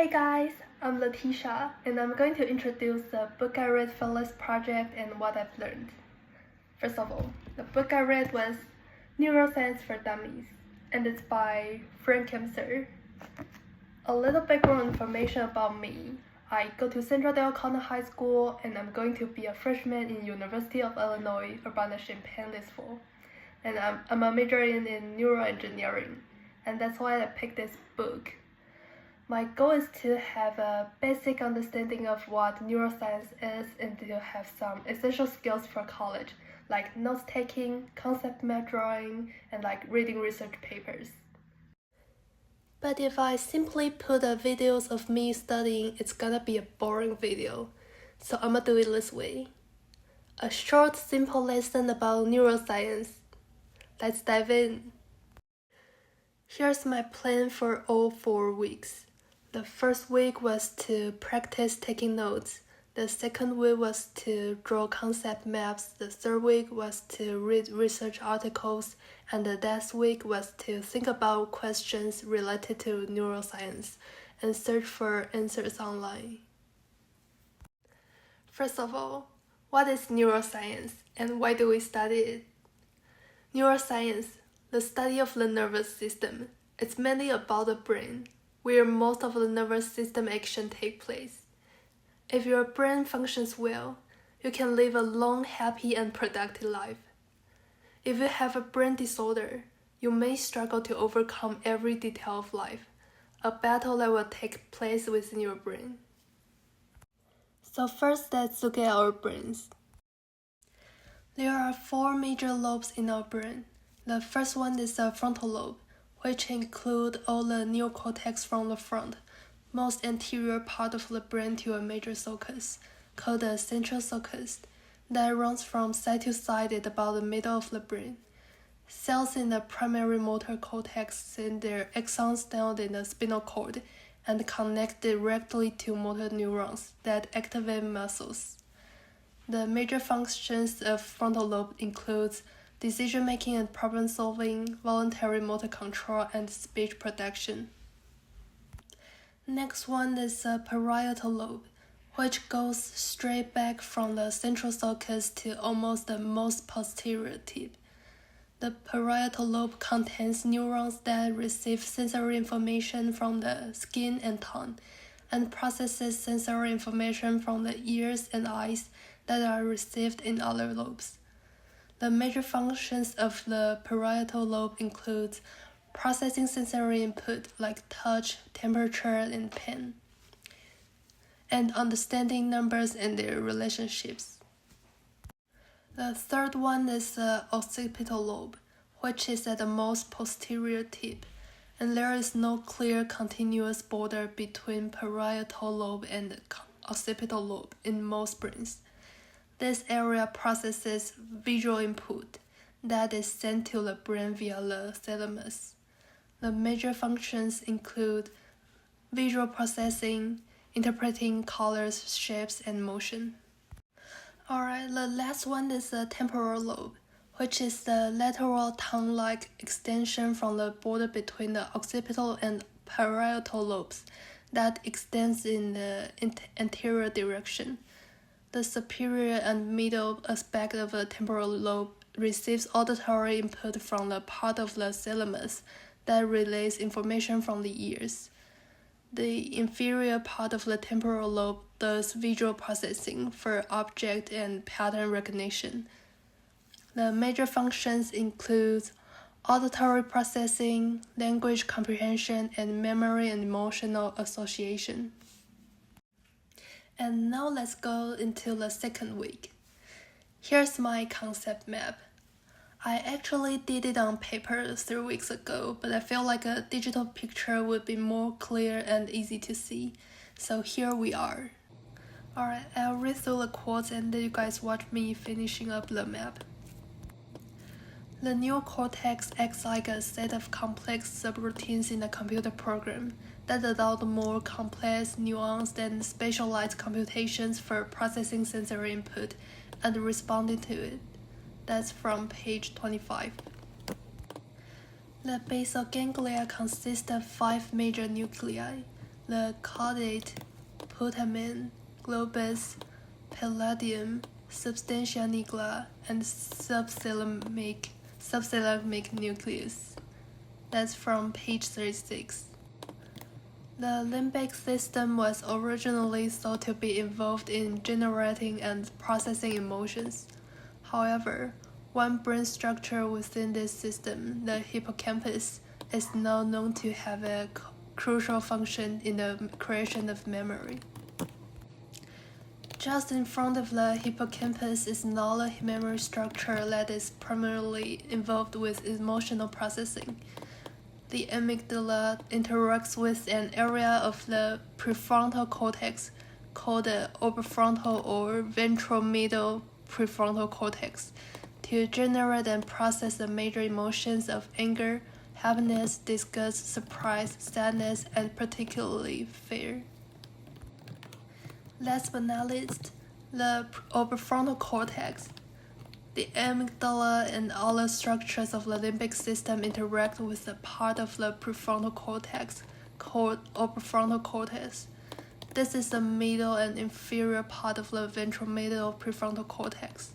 Hey guys, I'm Letitia, and I'm going to introduce the book I read for this project and what I've learned. First of all, the book I read was Neuroscience for Dummies, and it's by Frank Kemser. A little background information about me. I go to Central Del Conte High School, and I'm going to be a freshman in University of Illinois, Urbana-Champaign this fall. And I'm a major in neuroengineering, and that's why I picked this book. My goal is to have a basic understanding of what neuroscience is and to have some essential skills for college, like notes taking, concept map drawing, and like reading research papers. But if I simply put videos of me studying, it's gonna be a boring video. So I'm gonna do it this way. A short, simple lesson about neuroscience. Let's dive in. Here's my plan for all 4 weeks. The first week was to practice taking notes. The second week was to draw concept maps. The third week was to read research articles. And the last week was to think about questions related to neuroscience and search for answers online. First of all, what is neuroscience and why do we study it? Neuroscience, the study of the nervous system. It's mainly about the brain, where most of the nervous system action take place. If your brain functions well, you can live a long, happy, and productive life. If you have a brain disorder, you may struggle to overcome every detail of life, a battle that will take place within your brain. So first, let's look at our brains. There are 4 major lobes in our brain. The first one is the frontal lobe, which include all the neocortex from the front, most anterior part of the brain to a major sulcus, called the central sulcus, that runs from side to side at about the middle of the brain. Cells in the primary motor cortex send their axons down in the spinal cord and connect directly to motor neurons that activate muscles. The major functions of frontal lobe includes decision-making and problem-solving, voluntary motor control, and speech production. Next one is the parietal lobe, which goes straight back from the central sulcus to almost the most posterior tip. The parietal lobe contains neurons that receive sensory information from the skin and tongue, and processes sensory information from the ears and eyes that are received in other lobes. The major functions of the parietal lobe include processing sensory input like touch, temperature, and pain, and understanding numbers and their relationships. The third one is the occipital lobe, which is at the most posterior tip, and there is no clear continuous border between parietal lobe and occipital lobe in most brains. This area processes visual input that is sent to the brain via the thalamus. The major functions include visual processing, interpreting colors, shapes, and motion. Alright, the last one is the temporal lobe, which is the lateral tongue-like extension from the border between the occipital and parietal lobes that extends in the anterior direction. The superior and middle aspect of the temporal lobe receives auditory input from the part of the thalamus that relays information from the ears. The inferior part of the temporal lobe does visual processing for object and pattern recognition. The major functions include auditory processing, language comprehension, and memory and emotional association. And now let's go into the second week. Here's my concept map. I actually did it on paper 3 weeks ago, but I feel like a digital picture would be more clear and easy to see. So here we are. Alright, I'll read through the quotes and let you guys watch me finishing up the map. The neocortex acts like a set of complex subroutines in a computer program that allow more complex, nuanced, and specialized computations for processing sensory input and responding to it. That's from page 25. The basal ganglia consist of 5 major nuclei. the caudate, putamen, globus, palladium, substantia nigra, and subthalamic nucleus. That's from page 36. The limbic system was originally thought to be involved in generating and processing emotions. However, one brain structure within this system, the hippocampus, is now known to have a crucial function in the creation of memory. Just in front of the hippocampus is another memory structure that is primarily involved with emotional processing. The amygdala interacts with an area of the prefrontal cortex called the orbifrontal or ventromedial prefrontal cortex to generate and process the major emotions of anger, happiness, disgust, surprise, sadness, and particularly fear. Last but not least, the orbifrontal cortex. The amygdala and other structures of the limbic system interact with the part of the prefrontal cortex called orbifrontal cortex. This is the middle and inferior part of the ventromedial prefrontal cortex.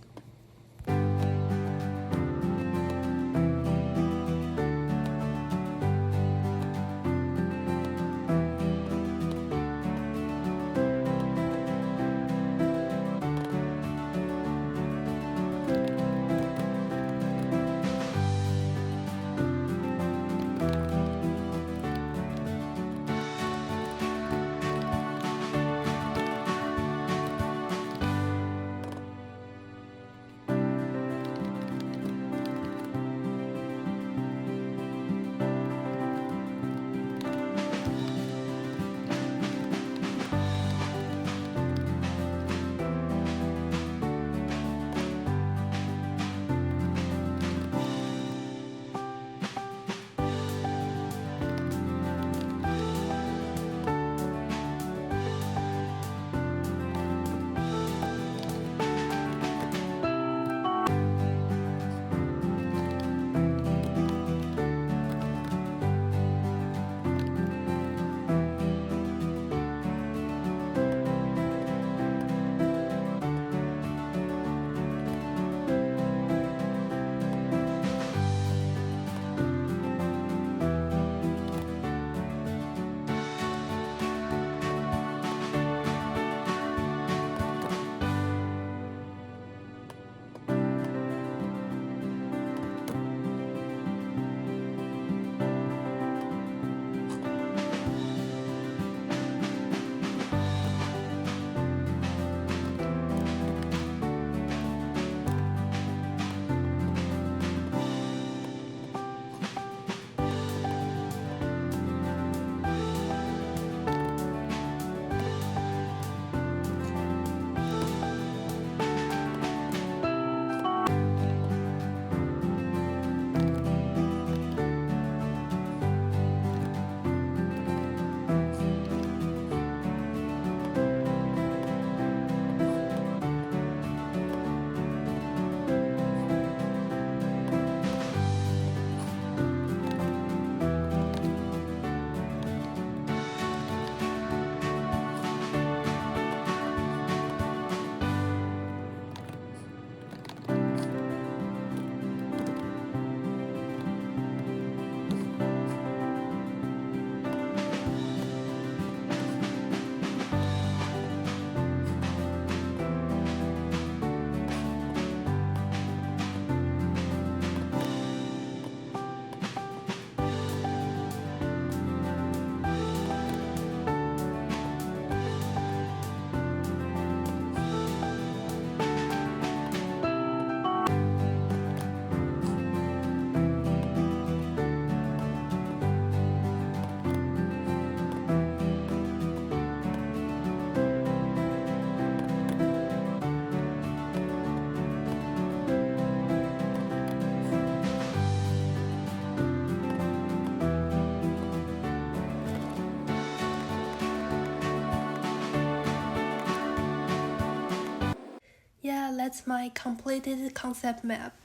Yeah, that's my completed concept map.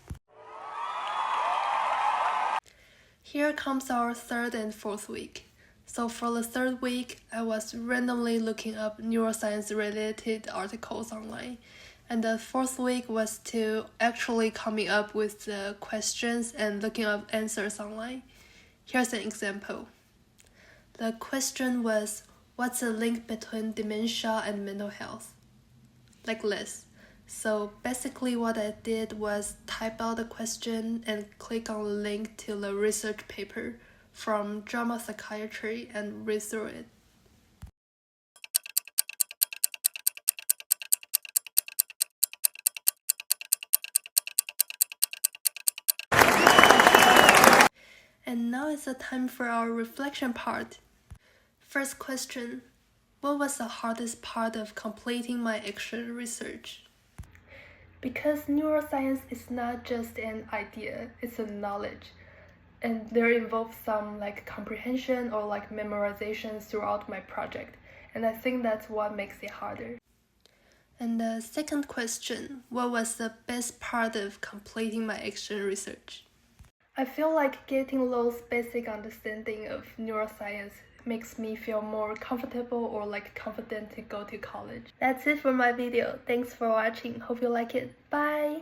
Here comes our third and fourth week. So for the third week, I was randomly looking up neuroscience-related articles online. And the fourth week was to actually coming up with the questions and looking up answers online. Here's an example. The question was, what's the link between dementia and mental health? Like this. So basically what I did was type out the question and click on the link to the research paper from JAMA Psychiatry and read through it. And now it's the time for our reflection part. First question, what was the hardest part of completing my action research? Because neuroscience is not just an idea, it's a knowledge. And there involves some comprehension or memorization throughout my project. And I think that's what makes it harder. And the second question, what was the best part of completing my action research? I feel like getting those basic understanding of neuroscience makes me feel more comfortable or confident to go to college. That's it for my video. Thanks for watching. Hope you like it. Bye!